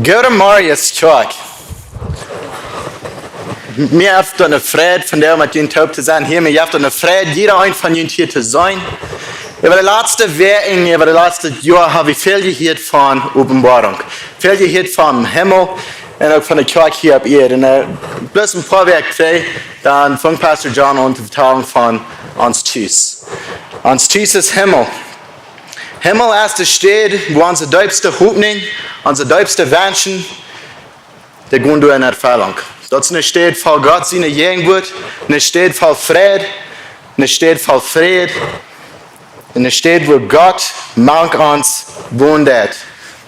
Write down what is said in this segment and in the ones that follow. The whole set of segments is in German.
Gute Marius Tag. Mir habt eine Freude von der mit Ihnen taub zu sein hier. Mir habt eine Freude, jeder ein von Ihnen hier zu sein. Über die letzte Wochen, über die letzte Jahr habe ich viel gehört von Openboarunk. Viel gehört vom Himmel und auch von der Kirche hier ab ihr. Und bloß ein paar Wochen dann fängt Pastor John an zu vertellen von uns Tschüss. Uns Tschüss ist Himmel. Himmel ist die Stadt, wo unsere tiefste Hoffnung, unsere tiefste Wünsche, die gehen durch eine Erfüllung. Das ist eine Stadt voll Gott, seine Gegenwart, eine Stadt voll Friede, eine Stadt voll Friede, eine Stadt, wo Gott mag uns wohnt,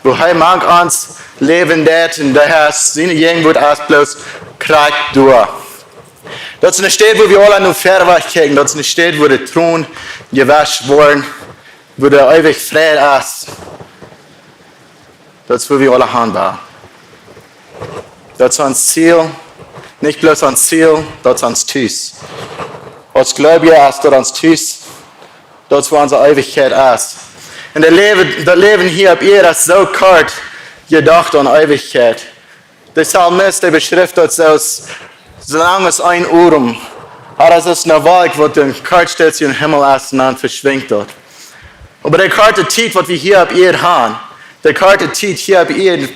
wo er mag uns leben und daher seine Gegenwart erst bloß kriegt durch. Das ist eine Stadt, wo wir alle nur fair wegkriegen, das ist eine Stadt, wo die Thron gewaschen wurden, wo der ewig Friede ist. Das ist, wo wir alle handeln. Das ist unser Ziel. Nicht bloß unser Ziel, das ist unser Tschüss. Als Gläubiger ist das unser Tschüss. Das ist, wo unsere Ewigkeit ist. Und das Leben hier ab ihr ist so kalt, gedacht an Ewigkeit. Der Psalmist, der beschreibt das als, solange es ein Uhr das ist eine Wolke, wo der Kaltstellung im Himmel ist und dann verschwindet dort. Aber der kalte Zeit, was wir hier ab ihr haben, der kalte Zeit hier ab ihr,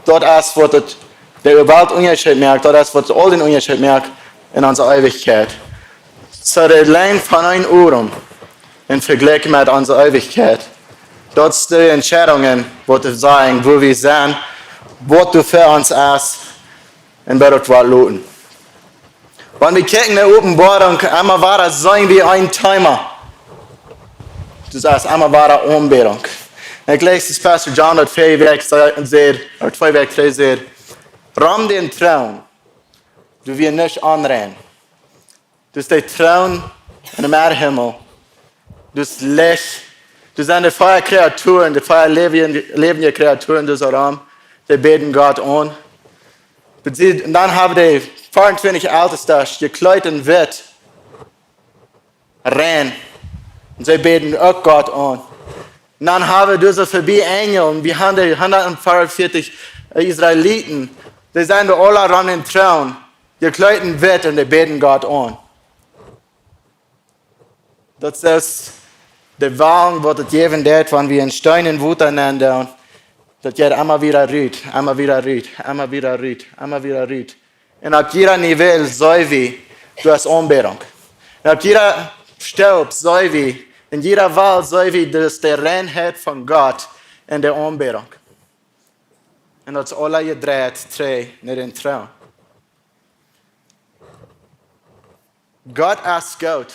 dort ist, wo der überhaupt Unterschied merkt, dort ist, wo all den Unterschied merkt in unserer Ewigkeit. So der Länge von ein Uhr in Vergleich mit unserer Ewigkeit. Dort sind die Entscheidungen, die wir sagen, wo wir sind, was du für uns ist und wer dort was loten. Wenn wir kicken in der Openboarunk, einmal war das sein wie ein Timer. Du sagst, einmal war das Openboarunk. Und gleich ist Pastor John dort 2 Wochen sagt, Raum den Traum, du wirst nicht anrennen. Du bist der Traum in dem Erdhimmel. Du bist Licht. Du bist eine freie Kreatur, eine freie lebende Kreatur in diesem Raum. Die beten Gott an. Und dann haben die 24 Ältesten gekleidet in Witt rennen. Und sie beten auch Gott an. Und dann haben wir diese vorbei Engel. Und wir haben die 144 Israeliten. Die sind alle ran in Traum. Gekleidet in Witt und die beten Gott an. Das ist die Wahl, was das geben wird, wenn wir in Steinen Wut einander. Das geht immer wieder rüht, immer wieder rüht, immer wieder rüht, immer wieder rüht. Und auf jeder Niveau soll wie du hast Openboarunk. Und auf jeder Staub soll wie, in jeder Wahl soll wie, das ist der Reinheit von Gott in der Openboarunk. Und das alle gedreht, nicht in Traum. Gott ist gut.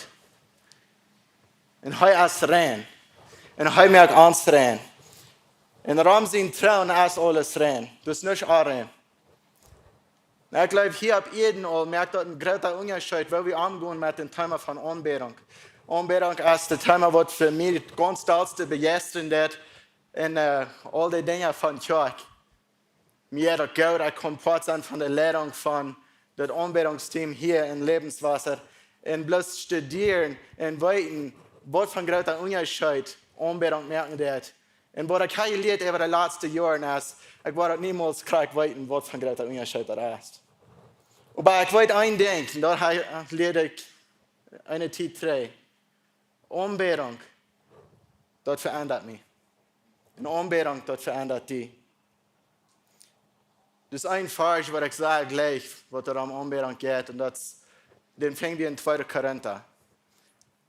Und er ist rein. Und er merkt uns rein. Und Raum sein Traum ist alles rein. Das ist nicht rein. Ich glaube, hier ab jeden merkt dort ein großer Unterschied, weil wir umgehen mit dem Thema von Openboarunk. Openboarunk ist das Thema, was für mich das ganz tollste begeistert wird in all die Dinge von Kirche. Mir hat Gott, ich komme sein von der Leitung von dem Openboarungsteam hier in Lebenswasser. Und bloß studieren und weiten, was von großer Unterschied Openboarunk merken wird. Und was ich gelernt über die letzten Jahre ist, ich werde niemals weiten, was von großer Unterschied das ist. Aber ich wollte ein Ding, und da lerne ich eine Zeit 3. Openboarunk, das verändert mich. Und Openboarunk, das verändert dich. Das ist ein Vers, was ich sage gleich, was da am Openboarunk geht. Und den finden wir in 2. Korinther.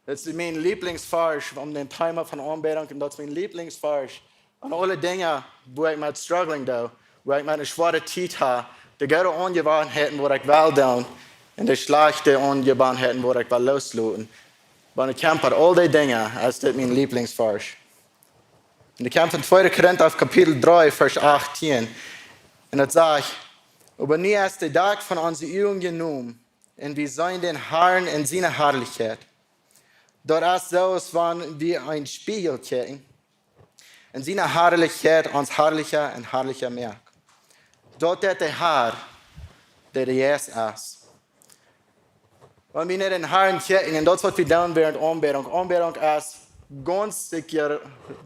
Das ist mein Lieblingsvers um den Thema von Openboarunk. Und das ist mein Lieblingsvers an alle Dinge, wo ich mit struggling da, wo ich mit einer schweren Zeit habe, die gute Ungewohnheiten, wo ich will tun, und die schlechten Ungewohnheiten, wo ich will loslassen. Wenn ich kämpfe, all die Dinge, ist das mein Lieblingsvers. Und ich kämpfe in 2. Korinther auf Kapitel 3, Vers 18. Und das sagt, aber nie ist der Tag von unserer Übung genommen, und wir sehen den Herrn in seiner Herrlichkeit. Dort ist so, als wenn wir ein Spiegel gucken, in seiner Herrlichkeit uns herrlicher und herrlicher merken. Dort ist der Herr, der Jesus ist. Wenn wir nicht den Herrn gucken, und das, was wir tun während Openboarunk. Openboarunk ist ganz sicher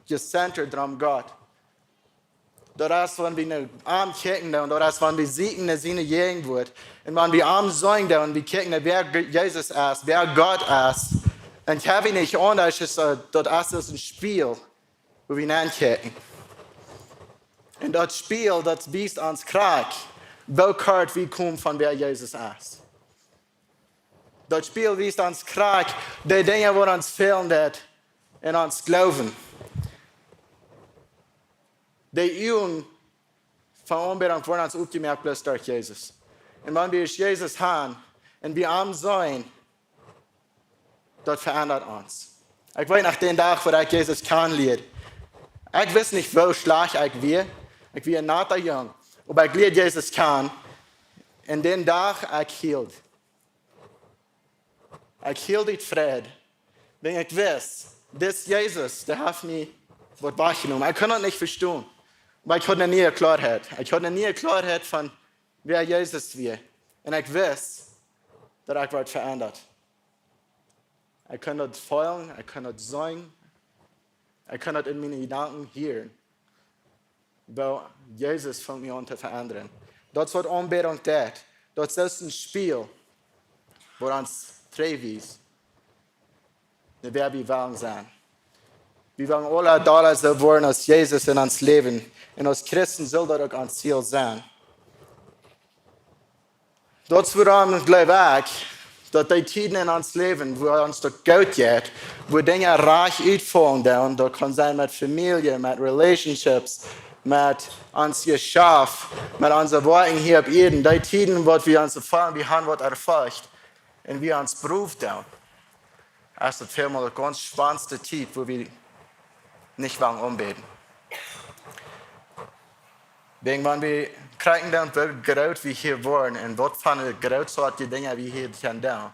gecentert darum Gott. Dort ist, wenn wir nicht arm gucken, und dort ist, wenn wir sehen, dass seine Gegenwart. Und wenn wir arm sein, und wir gucken, wer Jesus ist, wer Gott ist. Und ich habe nicht anders, dort ist ein Spiel, wo wir hingucken. Und das Spiel, das weist uns Krieg, welcher wir kommen von wer Jesus ist. Das Spiel weist uns Krieg, die Dinge, die uns fehlen, in uns Glauben. Die Übungen von Openboarunk wurden uns aufgemerkt bloß durch Jesus. Und wenn wir Jesus haben und wir arm sein, das verändert uns. Ich weiß nach dem Tag, wo ich Jesus kennenlerne. Ich weiß nicht, wo schlecht ich war. Ich war nicht jung. Aber ich lerne Jesus kennen. Und den Tag, ich hielt. Ich hielt die Friede. Wenn ich weiß, das Jesus, der hat mich was weggenommen. Ich konnte das nicht verstehen. Aber ich hatte nie Klarheit. Ich hatte nie Klarheit von, wer Jesus war. Und ich weiß, dass ich was verändert. Ich kann das fühlen, ich kann das sehen, ich kann das in meinen Gedanken hören. Weil Jesus fängt mich an zu verändern. Das wird Openboarunk tut. Das ist ein Spiel, wo uns treibt, wer wir wollen sein. Wir wollen alle da so werden als Jesus in uns Leben. Und als Christen soll das auch ein Ziel sein. Das woran glaube ich, dass die Zeiten in uns Leben, wo uns das gut geht, wo Dinge reich ausfallen, das kann sein mit Familie, mit Relationships, mit uns Geschäft, mit unseren Worten hier auf Erden, die Zeiten, wo wir uns erfahren, wir haben was erfasst und wir uns berufen. Das ist vielmal eine ganz spannendste Zeit, wo wir nicht wollen umbeten. Wegen wenn wir kriegen dann gerät wie hier wollen und was von gerät solche Dinge wie hier kann da.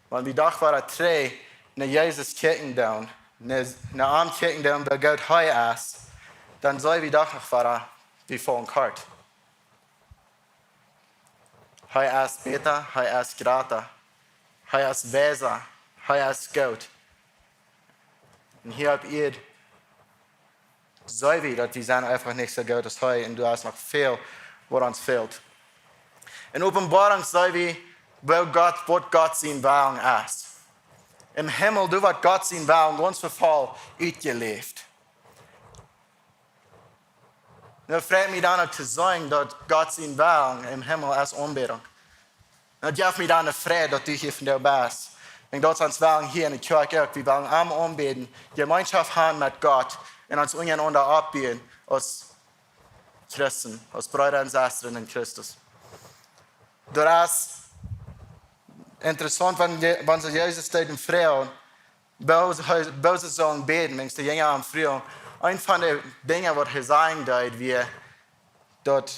Wenn wir doch waren drei, ne Jesus kicken down, ne Arm kicken down, der Gott high ist, dann soll wir doch noch waren wie vor ein Kart. High ist Beta, high ist Grata, high ist Weser, high ist Gott. Und hier habt ihr soll wir, dass wir sind einfach nicht so gut als heute und du hast noch viel, was uns fehlt. In Openboarunk soll wir, was Gott sein Willen ist. Im Himmel, du wird Gott sein Willen ganz vervoll ausgelebt. Nu fragt mich dann zu sagen, dass Gott sein Willen im Himmel ist Openboarunk. Nu geeft mich dann eine Freude, dass du hier von dir bist. Und das uns Willen hier in der Kirche auch, wir wollen am Anbeten, Gemeinschaft haben mit Gott. Und uns untereinander abbieten als Christen, als Brüder und Schwestern in Christus. Das ist interessant, wenn sie Jesus steht in Frauen, wo sie sollen beten, wenn sie Jünger am Frühling. Ein von den Dingen, was er sagen wird, wie dort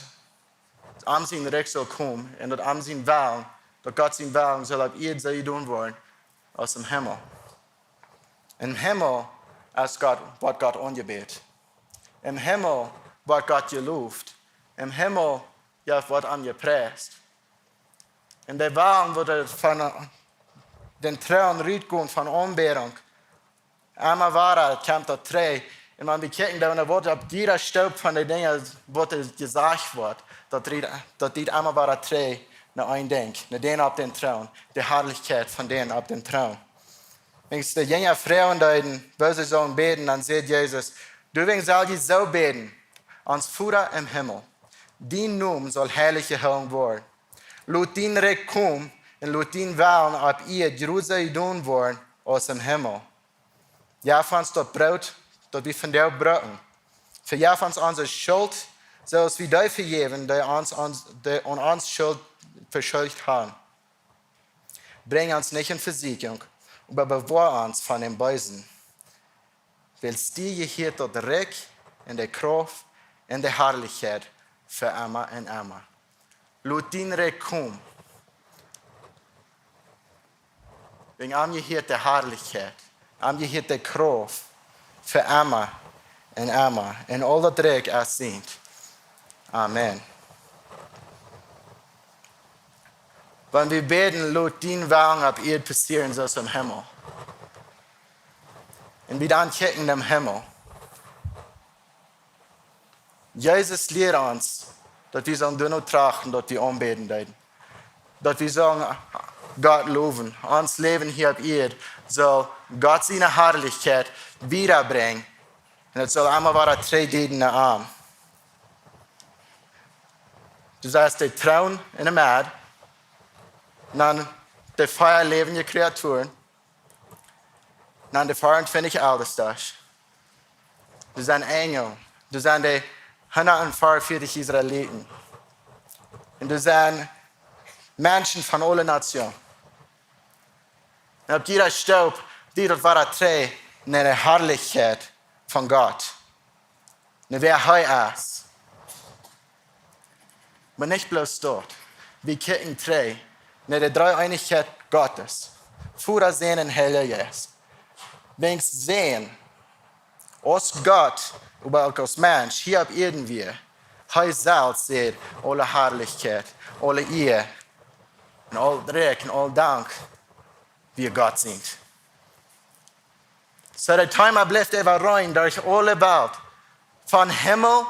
am sein Recht soll kommen und dort am sein Willen, dort Gott sein Willen soll auf ihr sie tun wollen, aus dem Himmel. Im Himmel ist Gott, was Gott angebetet. Im Himmel wird Gott gelobt. Im Himmel wird angepreist. Und der Wagen wurde von den Trauen Riedgun von Openboarunk. Einmal war kam da drei. Und wenn wir gucken, da wurde auf jeder Staub von den Dingen wurde gesagt wird, dass die einmal war drei, nach ein Ding, nach denen auf den Trauen, die Herrlichkeit von denen auf den Trauen. Wenn die jüngeren Frauen deuten, wo sie sollen beten, dann sagt Jesus, du sollst so beten, uns Vater im Himmel, Din Naam soll heilig gehouden worden. Laat din Recht komen en laat din Willen op Jerusalem doen worden als im Himmel. Ja, van ons dat brood, dat we van jou broken. Voor ja, van onze schuld, zoals we die vergeven, die ons schuld verschuldigd haben. Bring uns nicht in Versuchung, aber bewahr uns von dem Bösen. Willst du hier dort Recht in der Kraft in der Herrlichkeit für immer und immer. Laat din Recht kommen. Wegen am hier der Herrlichkeit, am hier der Kraft für immer und immer. Und alle Dreck sind. Amen. Wenn wir beten, laat din Willen auf Erde passieren, so im Himmel. Und wir dann kicken im Himmel. Jesus lehrt uns, dass wir so nur trachten, dass wir anbeten werden. Dass wir sagen, Gott loben. Uns Leben hier auf Erde soll Gott seine Herrlichkeit wiederbringen. Und es soll einmal wieder 3 Däden Arm. Du sagst, der Thron in der Erde, dann die Feier lebende Kreaturen, dann die 24 Ältesters. Du sind Engel, du sind die 144 Israeliten. Und du sind Menschen von allen Nationen. Und auf jeder Staub, die dort war, trägt eine Herrlichkeit von Gott. Und wer er ist. Aber nicht bloß dort. Wir kicken 3. In der Dreieinigkeit Gottes. Vater, Sohn und Heiliger Geist. Wenn wir sehen, als Gott, aber auch als Mensch, hier auf Erden wir, er selbst sieht alle Herrlichkeit, alle Ehre, und all Dreck und all Dank, wie Gott sind. So der Timer bleibt einfach rein durch alle Welt. Von Himmel,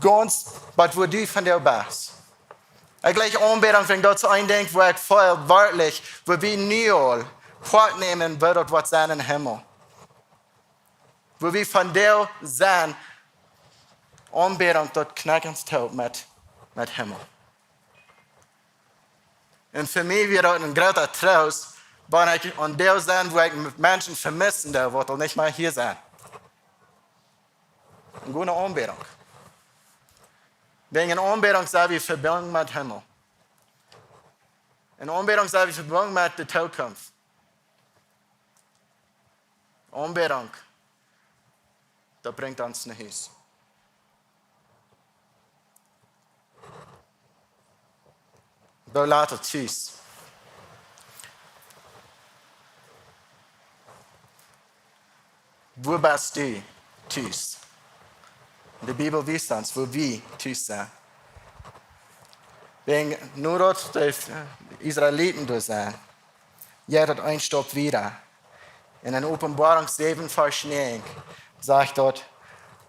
ganz, was wo du von dir bist. Ich gleich Anbetung, wenn Gott so eindenkt, wo ich voll wörtlich, wo wir nie Poat nehmen, wird dort was sein im Himmel. Wo wir von dir sein, Anbetung dort knackens taub mit Himmel. Und für mich wird dort ein großer Trost, wenn ich an der sein, wo ich Menschen vermissen, der wird nicht mal hier sein. Eine gute Anbetung. Wegen einer Anbetung sei wir verbunden mit Himmel. Eine Anbetung sei wir verbunden mit der Zukunft. Anbetung, das bringt uns nach Hause. Da later tschüss. Wo bist du? Tschüss. Die Bibel wisst uns, wo wir tschüss sind. Wenn nur dort die Israeliten da sind, jeder ein Stopp wieder. In der Openboarunk 7, Vers 9 sagt dort,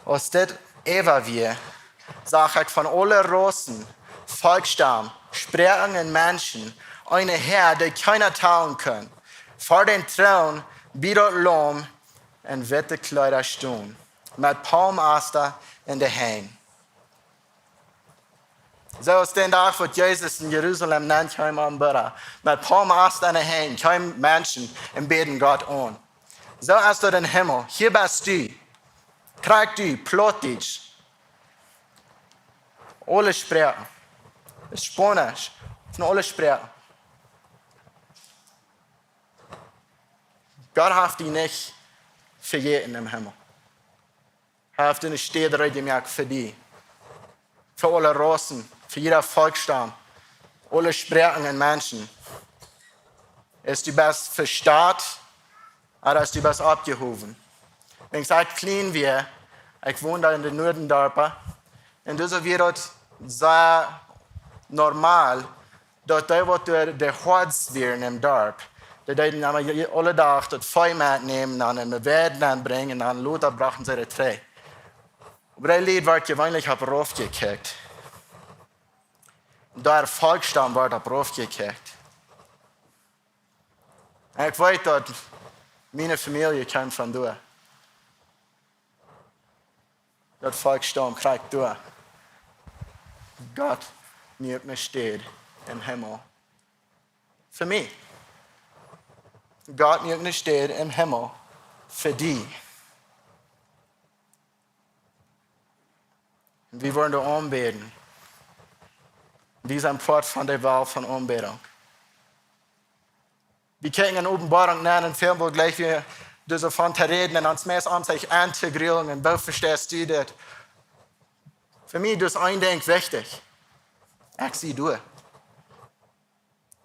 aus das Eva wir, sag ich von allen Rassen, Volksstamm, Sprachen und Menschen, eine Herr, der keiner taugen kann. Vor den Thron, wie dort Lohn und witte Kleider stehen, mit Palmaster in der Hand. So ist den Tag, wo Jesus in Jerusalem nennt, kein Anbieter, mit Palmaster in der Hand, kein Menschen und beten Gott an. So ist dort im Himmel, hier bist du, krieg du, plot dich, alle sprechen. Es ist Spanisch, von alle sprechen. Gott hat dich nicht vergeten im Himmel. Er hat eine Städte gemerkt für dich. Für alle Rassen, für jeder Volksstamm, alle Sprachen und Menschen. Ist du bist verstaat, oder ist du bist abgehoben. Wenn ich sage, klein wir, ich wohne da in den Nordendorpen, und das wird dort sehr normal, dass die, was der Horts werden im Dorf, die alle Tag das Feuer mitnehmen, dann in den Werden bringen, dann Luther brachen sie die Träge. Aber das Lied wird gewöhnlich auf Rauf gekickt. Der Volksstamm wird auf Rauf gekickt. Ich weiß, dass meine Familie kommt von da. Das Volksstamm kriegt da. Gott neben mir steht im Himmel. Für mich. Gott neben mir steht im Himmel für die. Wir wollen da anbeten. Wie ist ein Port von der Wahl von Anbetung? Wir können in Openboarunk nennen, Film, wo gleich wir davon reden und uns mehr an sich integrieren und wo verstehst du das? Für mich ist ein Ding wichtig. Ich sehe du.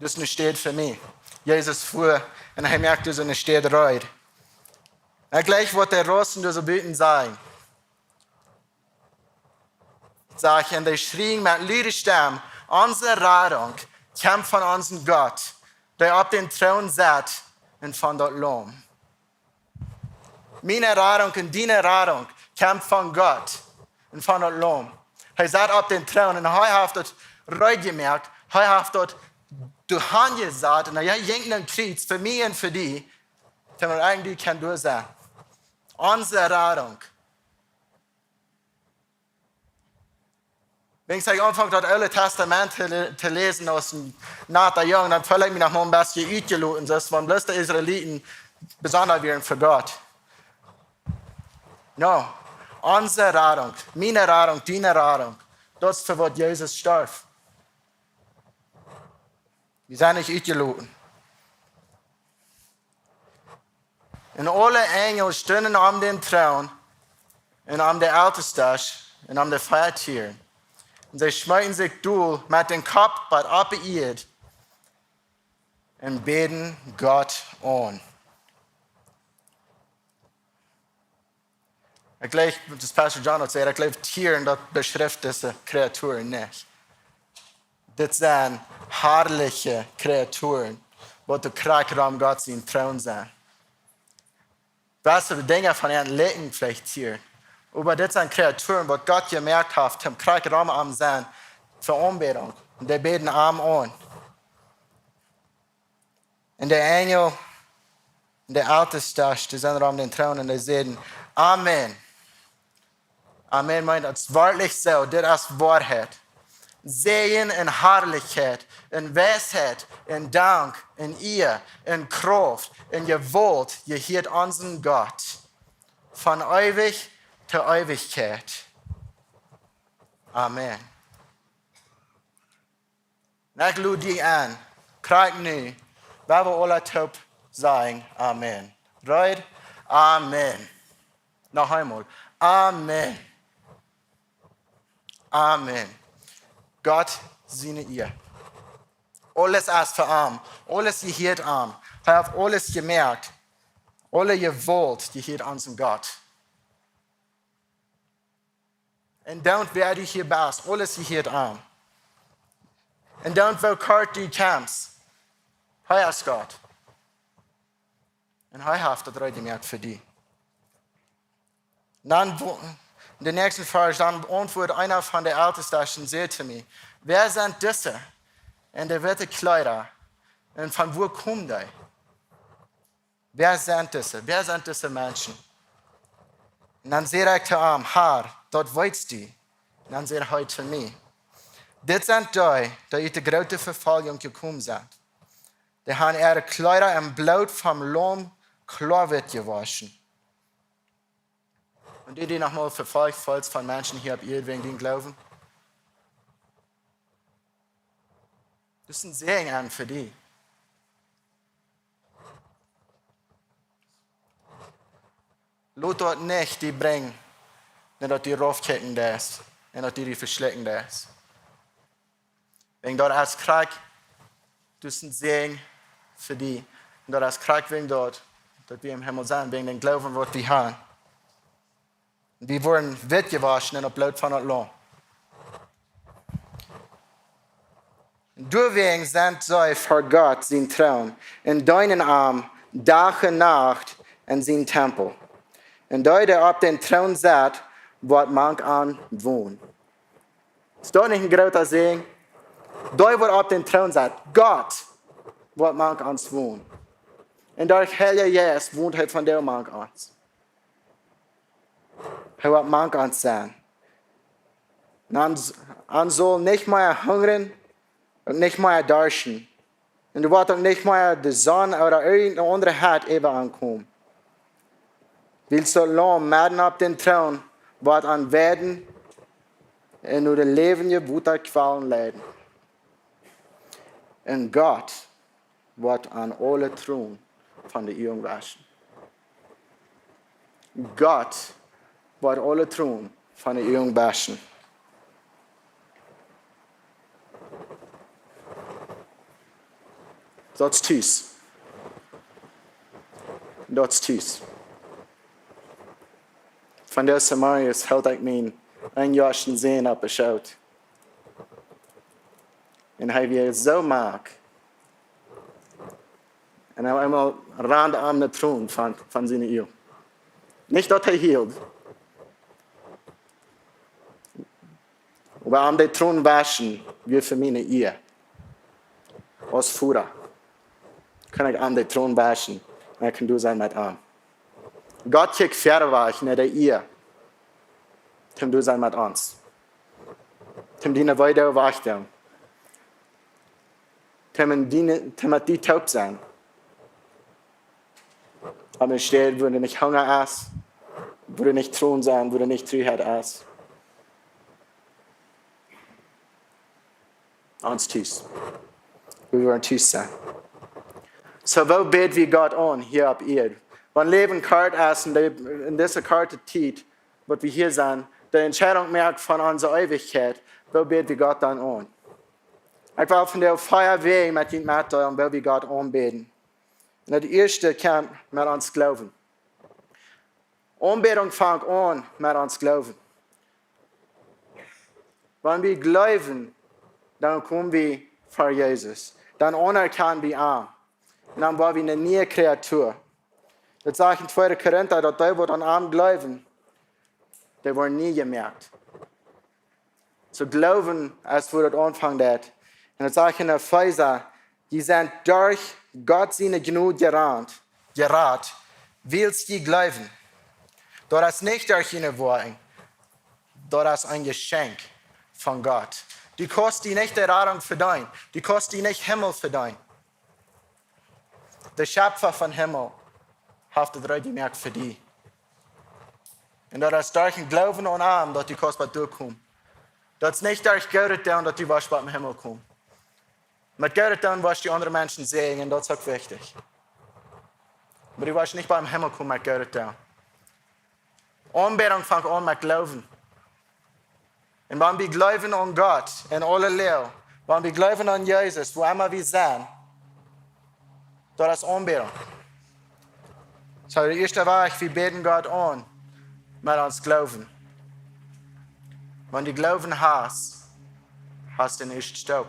Das ist steht für mich. Jesus fuhr und er merkt, dass er steht reut. Und gleich wird der Rosten so beten sein. Sag ich, und die schrien mit lauter Stimme, unsere Rettung kommt von unserem Gott, der auf den Thron sitzt und von dort Lohn. Meine Rettung und deine Rettung kommt von Gott und von dort Lohn. Er sitzt auf den Thron und er hat dort ruhig gemerkt, er hat dort du Hand gesagt und er jinkt einen Krieg für mich und für die, die man eigentlich kann du sein. Unsere Rettung. Wenn ich anfange, das Alte Testament zu lesen nach der Jungen, dann fühle ich mich noch ein bisschen eingeluden, dass man bloß die Israeliten besonders werden für Gott. No, unsere Rettung, meine Rettung, deine Rettung, das ist für was Jesus starb. Wir sind nicht eingeluden. Und alle Engel stehen um den Thron und um den Alterstisch und um den Feiertieren. Und sie schmeißen sich durch mit dem Kopf bei Abend und beten Gott an. Ich glaube, das Pastor John hat gesagt, ich glaube, Tieren, das beschreibt diese Kreaturen nicht. Das sind herrliche Kreaturen, die der Krackraum Gottes im Thron sind. Weißt du, die Dinge von ihren Leben vielleicht Tieren. Aber das sind Kreaturen, die Gott gemerkt hat, im Krackraum am sein für Anbetung. Und die beten arm an. Und der Engel, der Älteste, die sind um den Thron und die sagen, Amen. Amen meint das wörtlich so, das ist Wahrheit. Sehen in Herrlichkeit, in Weisheit, in Dank, in ihr, in Kraft, in Gewalt, gehört unseren Gott. Von ewig zu Ewigkeit. Amen. Ich lade dich an, krieg nu, weil wir alle taub sagen, Amen. Right? Amen. Noch einmal. Amen. Amen. Gott segne ihr. Alles ist für arm. Alles gehört arm. Ich habe alles gemerkt. Alle Gewalt gehört unserem Gott. Und dann wer du hier bist, alles gehört arm. Und dann wo kort du kommst, er ist Gott. Und er hat das recht gemerkt für dich. Dann in der nächsten Frage, dann antwortet einer von den Ältesten und sagt zu mir, wer sind diese in der weite Kleider und von wo kommen die? Wer sind diese? Wer sind diese Menschen? Und dann sagt ich zu ihm, Herr, dort weißt du. Und dann sagt er heute zu mir, das sind die, die in die große Verfolgung gekommen sind. Die haben ihre Kleider im Blut vom Lamm klar wird gewaschen. Und die nochmal verfolgt, falls von Menschen hier habt ihr wegen den Glauben. Das ist ein Segen an für die. Lot dort nicht die bringen, nicht dort die raufkicken da ist, nicht dort die verschlecken da ist. Wegen dort als Krieg, das ist ein Segen für die. Und dort als Krieg wegen dort wir im Himmel sind, wegen den Glauben, was wir haben. Die wurden weggewaschen in das Blut von dem Lamm. Deswegen sind sie vor Gott, sein Thron, in deinen Arm, Tag und Nacht in sein Tempel. Und da der auf den Thron sitzt, wird man an wohnen. Ist das nicht ein großer Segen? Da wird auf den Thron sitzt, Gott wird man ans wohnen. Und durch Heilige Jesus wohnt er von der man ans. Er wird mank ans sein. Man soll nicht mehr hungern und nicht mehr dürsten. Und du wirst auch nicht mehr die Sonne oder irgendeine andere Herd eben ankommen. Willst du lang mitten auf den Thron, wird an werden und du das Leben gebutter Qualen leiden. Und Gott wird an alle Thron von der Jungen waschen. Gott wird alle Thron von der Jungen waschen. Dat is thuis. Dat is thuis. Van deze Marius had ik mijn eenjaarschen zin opgeschaut. En hij weer zo maak. En hij eenmaal rand aan de troon van zijn eeuw. Niet dat hij hield. Maar aan de troon waschen, weer voor mijn eeuw. Als voeder. Kan ik aan de troon waschen. En kan du zijn met aan. God kijkt verder weg naar de eeuw. Tim du sein mit uns. Tim dienen weiter wachten. Tim hat die taub sein. Aber es steht, wo du nicht Hunger hast, wo du nicht Thron sein, wo du nicht Freiheit hast. Uns tust. Wir wollen tust sein. So, wo beten wir Gott an, hier auf Erde? Wenn Leben kalt ist in dieser kalten Zeit, wo wir hier sind, die Entscheidung merkt von unserer Ewigkeit, wo beten wir Gott dann an? Ich will von der Feuerwehr mit Ihnen mitteilen, wo wir Gott anbeten. Und das erste kommt mit uns Glauben. Anbetung fängt an mit uns Glauben. Wenn wir glauben, dann kommen wir vor Jesus. Dann anerkennen wir ihn. Und dann waren wir eine neue Kreatur. Das sage ich in 2. Korinther, dass die, die an ihn glauben, die werden nie gemerkt. Zu glauben, als wo das anfangen hat. Und das sage ich in Epheser, die sind durch Gott seine Gnade gerat, willst die glauben. Das ist nicht durch eine Worte, das ist ein Geschenk von Gott. Die kostet die nicht Errettung verdienen, die kostet die nicht Himmel verdienen. Der Schöpfer von Himmel hat das gemerkt für die. Und das ist durch den Glauben an ihn, dass die kostbar durchkommen. Das ist nicht durch Geld, dass die waschbar im Himmel kommen. Mit Geld, was die anderen Menschen sehen, und das ist auch wichtig. Aber die wasch nicht beim Himmel kommen mit Geld. Anbetung fängt an mit Glauben. Und wenn wir glauben an Gott, in alle Lehre, wenn wir glauben an Jesus, wo immer wir sind, das ist Anbetung. So, der erste Weg, wir beten Gott an, mit uns Glauben. Wenn du Glauben hast, hast du nicht Staub.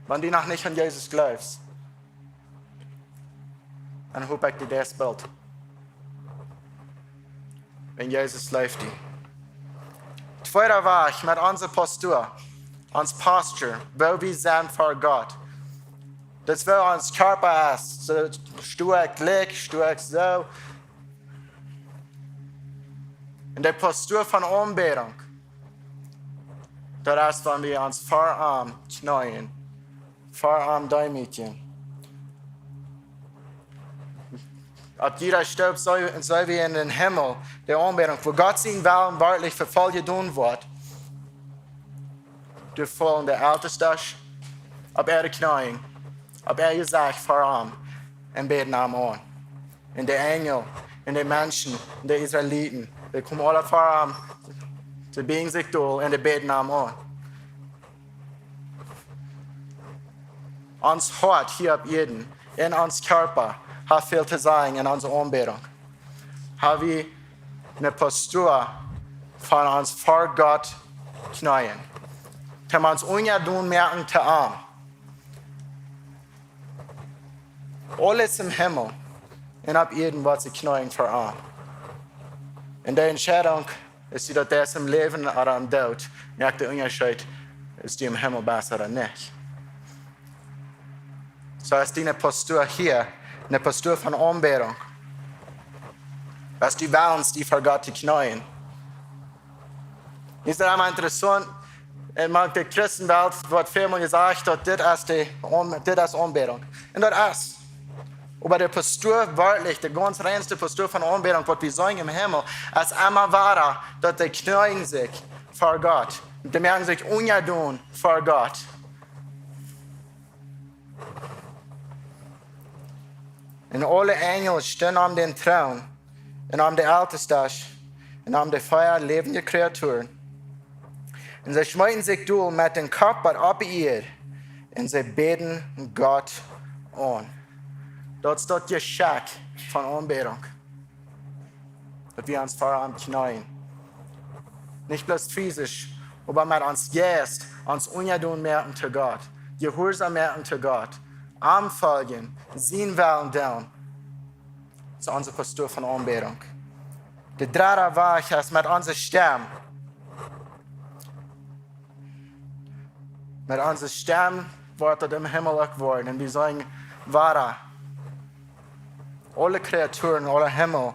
Wenn du noch nicht an Jesus glaubst, dann hab ich dir das Bild. Wenn Jesus läuft dir. Zweiter Weg mit unserer Postur, uns Posture, wo wir sind vor Gott. Das wo unser Körper ist, so stark leg, stark so. In der Postur von Anbetung, das ist, wenn wir uns Vorarm knien, Vorarm Däumchen. Ab jeder Staub soll wie in den Himmel, der Anbetung, wo Gott sein Willen wörtlich für voll getan wird. Du voll in der Älteste, ab knien, ab gesagt Vorarm und beten am an. In der Engel, in den Menschen, in den Israeliten. Die kommen alle voran, sie biegen sich durch und die beten am an. Uns Hort hier auf Erden, in uns Körper, hat viel zu sagen in unserer Anbetung. Haben wir eine Postur von uns vor Gott knien. Können wir uns ungedoen merken zu ihm. Alles im Himmel und auf Erden wird sie knien vor ihm. In der Entscheidung ist sie, dass das im Leben oder im Tod merkt der Unterschied, ist die im Himmel besser oder nicht. So ist die eine Postur hier, eine Postur von Anbetung. Was die Willens, die vor Gott knien. Ist das einmal interessant? In der Christenwelt wird vielmal gesagt, dass das ist Anbetung. Und das ist. Aber der Pastor, wörtlich, der ganz reinste Pastor von Anbetung, was wir sagen im Himmel, ist immer wahr, dass die knien sich vor Gott. Die merken sich unjadun vor Gott. Und alle Engel stehen um den Thron, und um die Ältesten, und um die Feuer lebende Kreaturen. Und sie schmeißen sich durch mit dem Kopf ab ihr, und sie beten Gott an. Das ist das Geschenk von Anbetung. Dass wir uns vor am Knien. Nicht bloß physisch, aber mit uns Geist, uns Unjadun merken zu Gott. Gehorsam merken zu Gott. Anfolgen, sehen wollen tun. Das ist unser Pastor von Anbetung. Der dritte Weg ist mit unserer Stimme. Mit unserer Stimme wird es im Himmel geworden. Und wir sagen, wahre. Alle Kreaturen, alle Himmel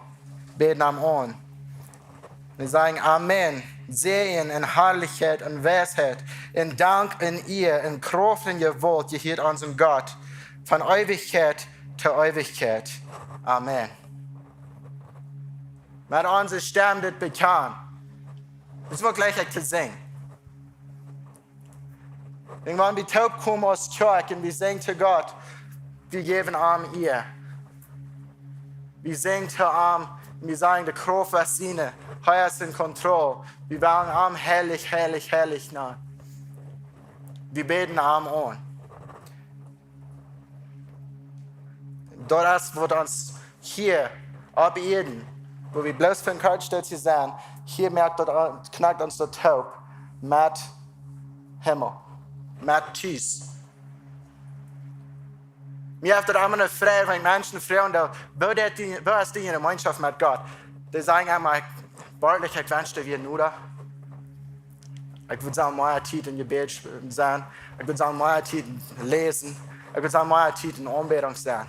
beten am an. Wir sagen Amen, Segen in Herrlichkeit und Weisheit, in Dank in ihr, in Kraft und Gewalt, gehört unserem Gott, von Ewigkeit zu Ewigkeit. Amen. Mit unserer Stimme das bekannt. Das war gleich zu singen. Irgendwann wir taub kommen aus der Kirche und wir singen zu Gott, wir geben ihr. Wir singen zu ihm, wir sagen, die Kraft ist seine, er ist in Kontrolle. Wir wollen ihm herrlich, herrlich, herrlich nach. Wir beten ihm an. Das wird uns hier ab Eden, wo wir bloß für den Kreuzstütz sind, hier knackt uns der Taub mit Himmel, mit Tisch. Mir hat das immer eine Frage, wenn Menschen fragen, wo ist die in der Gemeinschaft mit Gott? Die sagen einmal, wörtlich, ich wünschte, wir nur. Ich würde sagen, mehr Zeit in Gebet sein. Ich würde sagen, mehr Zeit lesen. Ich würde sagen, mehr Zeit in Anbetung sein.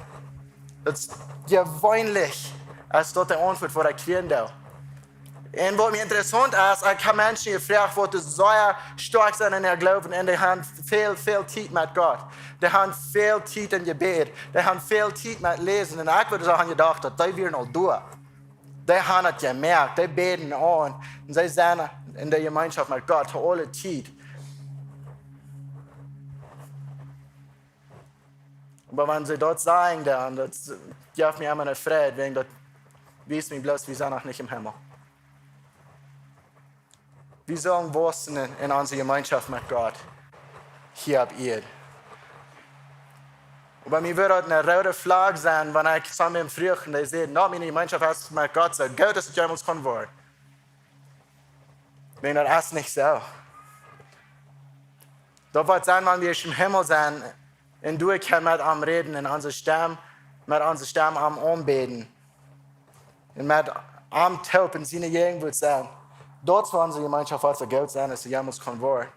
Das ist gewöhnlich, als dort die Antwort, die ich kriegen darf. Und was mir interessant ist, ich habe Menschen gefragt, die sehr stark sind in ihr Glauben und die haben viel Zeit mit Gott. Die haben viel Zeit in Gebet. Die haben viel Zeit mit Lesen. Und ich würde sagen, gedacht, die werden noch durch. Die haben es gemerkt, die beten an. Und sie sind in der Gemeinschaft mit Gott für alle Zeit. Aber wenn sie dort sagen, dann, das gibt mir immer eine Freude, wegen das wissen wir bloß, wir sind noch nicht im Himmel. Wir sollen wachsen in unserer Gemeinschaft mit Gott. Hier ab ihr. Aber mir würde eine rote Flagge sein, wenn ich zusammen im Frühchen, die sehe, no, meine Gemeinschaft ist mit Gott so gut, dass ich jemals kommen will. Wenn das ist nicht so. Da wird sein, wenn wir im Himmel sind, und du kannst mit ihm reden, in unserer Stimme am Anbeten. Und mit ihm taub in seine Gegend wird sein. Dort wird unsere Gemeinschaft so gut sein, dass sie jemals kommen wollen.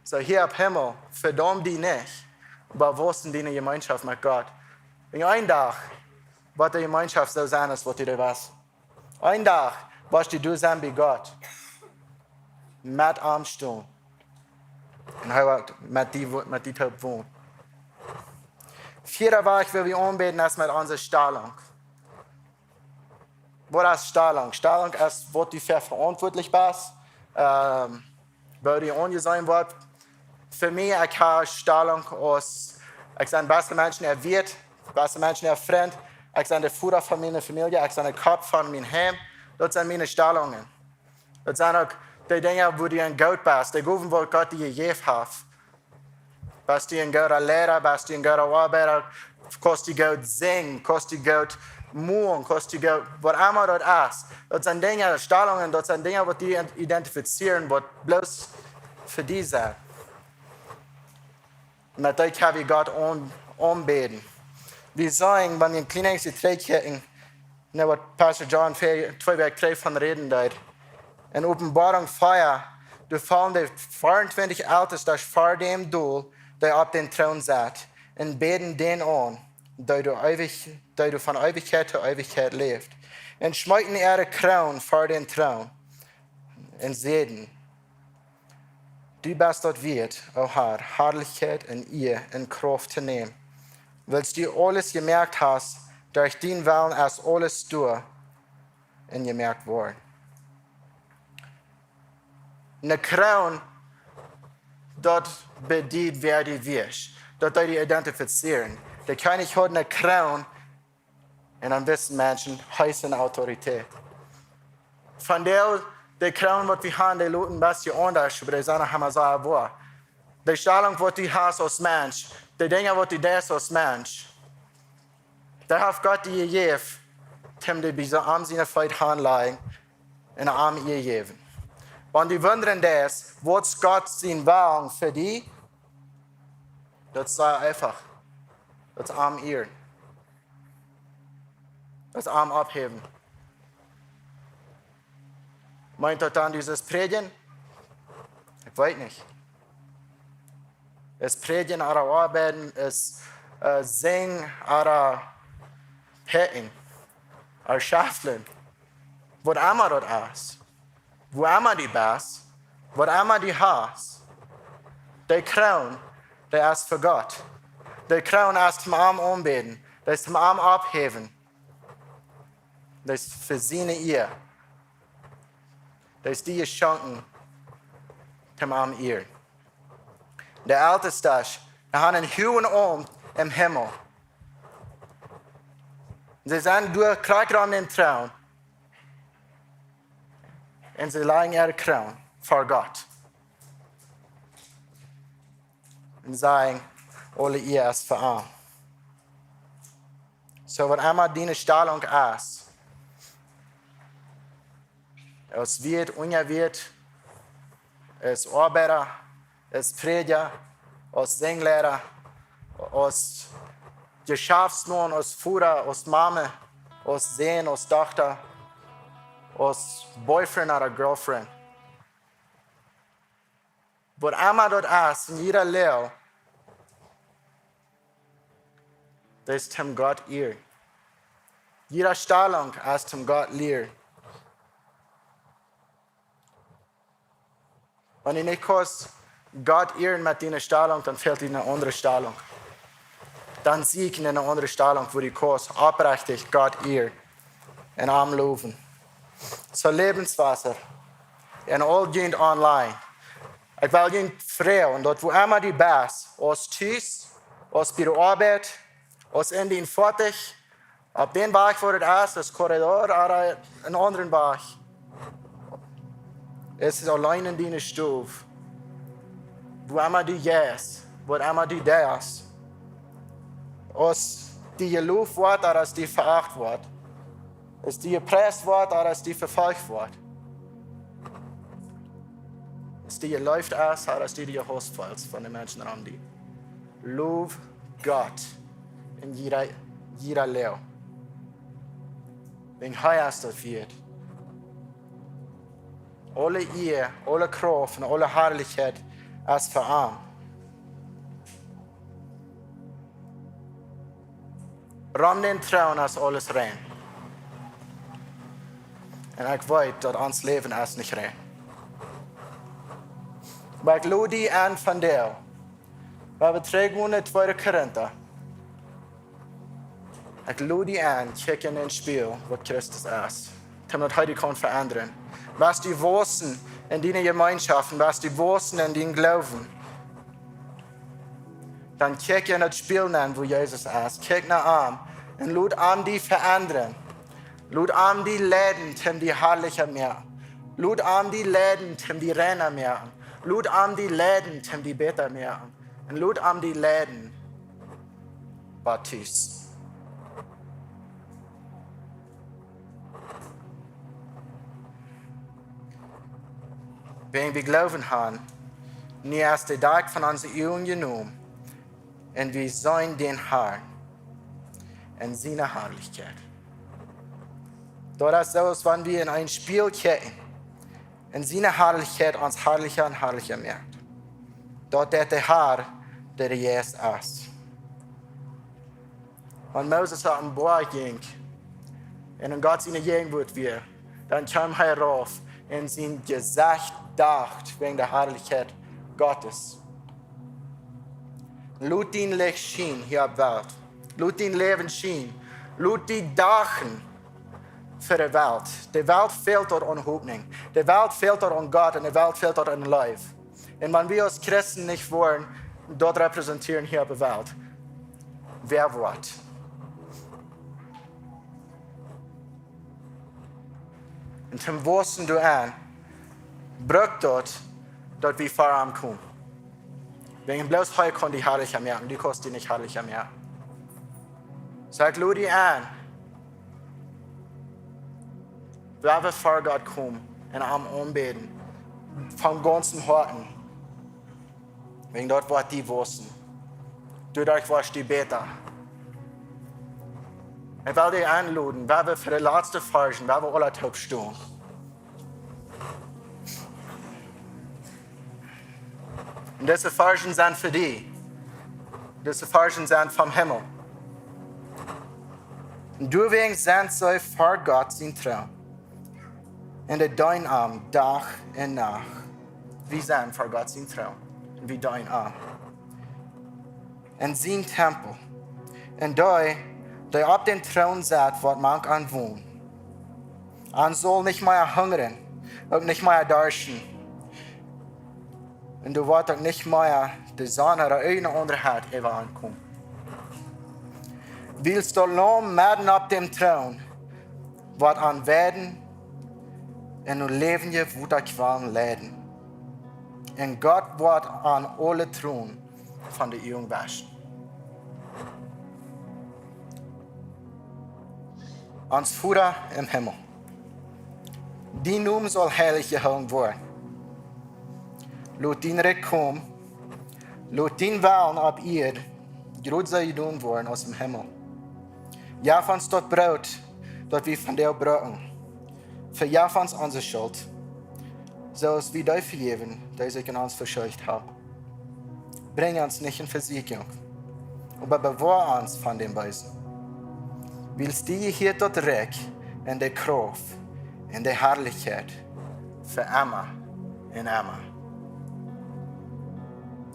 So hier ab Himmel, verdammt die nicht, aber was in deiner Gemeinschaft mit Gott? Und ein Tag wird die Gemeinschaft so sein, als was du weißt. Ein Tag wirst du sein wie Gott. Mit ihm stehen. Und er wird mit dir taub wohnen. Vierter Weg, will wir anbeten, ist mit unserer Stellung. Was ist Stellung? Stellung ist, wo du für verantwortlich bist, wo du angesehen wird. Für mich, ich habe Stellung aus, ich bin der beste Mensch, der wird, der beste Mensch, der Freund, ich bin der Führer von meiner Familie, ich bin der Kopf von meinem Heim. Das sind meine Stellungen. Das sind auch die Dinge, wo du ein Gott bist, die Gaben, wo Gott dir gegeben hat. Bist du ein guter Lehrer, bist du ein guter Arbeiter, kannst du gut singen, kannst du gut Mund, kannst du gut, was immer das ist. Das sind Dinge, Stellungen, das sind Dinge, die identifizieren, was bloß für dich sind. Mit denen kann ich Gott anbeten. Wir sagen, wenn wir in kleinste Trägheiten, was Pastor John 2,3 von reden hat, in Openboarunk Feuer, du fallen die 24 Ältesten vor dem Duell, der auf den Thron sitzt, und beten den an, der du von Ewigkeit zu Ewigkeit lebst. Und schmecken ihre Kronen vor den Thron und sehen, du bist dort wert, o Herr, Herrlichkeit in ihr in Kraft zu nehmen. Willst du alles gemerkt hast, durch den Willen erst alles durch und gemerkt worden. Eine Kroon, dort bedient, wer du wirst. Dort die identifizieren. Der König hat eine Kroon und dann wissen Menschen, heißen Autorität. Von der Kroon, was wir haben, die Leute ein bisschen anders, aber die sind haben gesagt, wo. Die Stellung, was du hast als Mensch, die Dinge, was du das als Mensch, da hat Gott dir gegeben, um die bis am seine Feit handlegen und am ihr geben. Und die wundern das, was Gott sein Willen für die, das sei einfach, das am ihr, das am abheben. Meint er dann dieses Predigen? Ich weiß nicht. Es Predigen, oder Arbeiten, es Singen, oder Petten, oder Schaffeln. Wo immer das ist. Wo immer die bist, wo immer die hast. Die Kroon, die ist für Gott. Die Kroon ist zum Arm anbeten, die ist zum Arm abheben. Das ist für seine Ehe. Das ist die Geschenken zum Arm ihr. Der Älteste, wir haben einen hohen Arm im Himmel. Sie sind durch Kreugraum im Thron. Und sie legen ihre Kroon vor Gott. Und sagen, alle ihr ist für ihn. So, was immer deine Stellung ist, es wird, ungewirt, es Arbeiter, es Prediger, es Singlehrer, es Geschäftsmann, es Führer, es Mama, es Sohn, es Tochter, es Boyfriend oder Girlfriend. Was immer dort ist, in jeder Lehre, das ist dem Gott ihr. Jede Stellung ist dem Gott leer. Wenn ich nicht Gott ehren mit dieser Stellung, dann fehlt ihnen eine andere Stellung. Dann sehe ich in eine andere Stellung, wo die Kurs aufrichtig Gott ehren und anrufen. So Lebenswasser und all geht online. Ich will ihnen frei und dort, wo immer die bist, aus Tschüss, aus bei der Arbeit, aus in den Fertig, auf den Weg, wo das ist, das Korridor oder einen anderen Weg. Es ist allein in deiner Stufe. Wo immer du gehst, wo immer du das, aus die gelobt wird oder aus die verachtet wird, aus die gepresst wird oder aus die verfolgt wird, aus die geläuft ist oder aus die gehasst wird von den Menschen um die. Lob Gott in jeder Lehre. Wenn er es das wird. Alle Ehe, alle Kraft und alle Herrlichkeit ist für ihn. Ram den Traum ist alles rein. Und ich weiß, dass uns Leben ist nicht rein. Aber ich lade dich an von dir. Wir beträgen 2 Korinther. Ich lade dich an, check in das Spiel, was Christus ist. Damit heute kann verändern. Was die wussten in deinen Gemeinschaften, was die wussten in deinen Glauben. Dann kick in das Spiel an, wo Jesus ist. Kick nach ihm und lud an die verändern. Lud an die Läden, um die herrlicher mehr. Lud an die Läden, um die Renner mehr. Lud an die Läden, um die Beter mehr. Und lud an die Läden, Baptist. Wenn wir glauben haben, nie erst der Tag von unserer Ehren genommen, und wir sollen den Herrn in seiner Herrlichkeit. Dort ist so, als wenn wir in ein Spiel kicken, in seiner Herrlichkeit uns herrlicher und herrlicher merkt. Dort ist der Herr, der jetzt ist. Wenn Moses auf den Berg ging, und in Gott seine Gegenwart war, dann kam er rauf, in sein Gesicht dacht wegen der Herrlichkeit Gottes. Laat dein Licht schien hier op Welt. Laat dein Leben schien. Laat die dagen für die Welt. Die Welt fehlt dort an Hoffnung. Die Welt fehlt dort an Gott und die Welt fehlt dort an Life. Und wenn wir als Christen nicht wollen, dort repräsentieren hier auf der Welt, wer wird? Und zum Wursten du an, braucht dort wir vorankommen. Wegen bloß heute kann die herrlicher merken, du kannst die nicht herrlicher merken. Sag Ludi an, wer wir vor Gott kommen und am anbeten, vom ganzen Herzen. Wegen dort wird die Wursten. Du dort warst die Beter. Ich will dich einladen, wer wir für die letzte Fargen, wer wir alle taub stehen. Und diese Fargen sind für dich. Diese Fargen sind vom Himmel. Und du wirst sind so vor Gott sein Traum. Und dein Arm, Tag und Nacht. Wie sind vor Gott sein Traum. Wie dein Arm. Und sein Tempel. Und der auf den Thron sitzt, wird man an wohnen. Man soll nicht mehr hungern, auch nicht mehr darschen. Und du wirst auch nicht mehr die Sonne oder irgendeine andere Art ankommen. Willst du lang mitten auf dem Thron, wird an werden, und du leben je wo der Qualen leiden. Und Gott wird an alle Thron von der Jugend waschen. Ans Vater im Himmel. Die Name soll heilig gehalten werden. Laat dein Recht kommen. Laat dein Willen auf Erde groß sei gedaan worden aus dem Himmel. Ja, von uns dort Brot, dort wir von dir brauchen. Für ja von uns unsere Schuld. Zoals wir dir vergeben, die sich in uns verschuldigt haben. Bring uns nicht in Versuchung, aber bewahre uns von dem Bösen. Willst du hier dort Recht in der Kraft, in der Herrlichkeit, für immer und immer.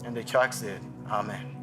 Und die Kirche sagt, Amen.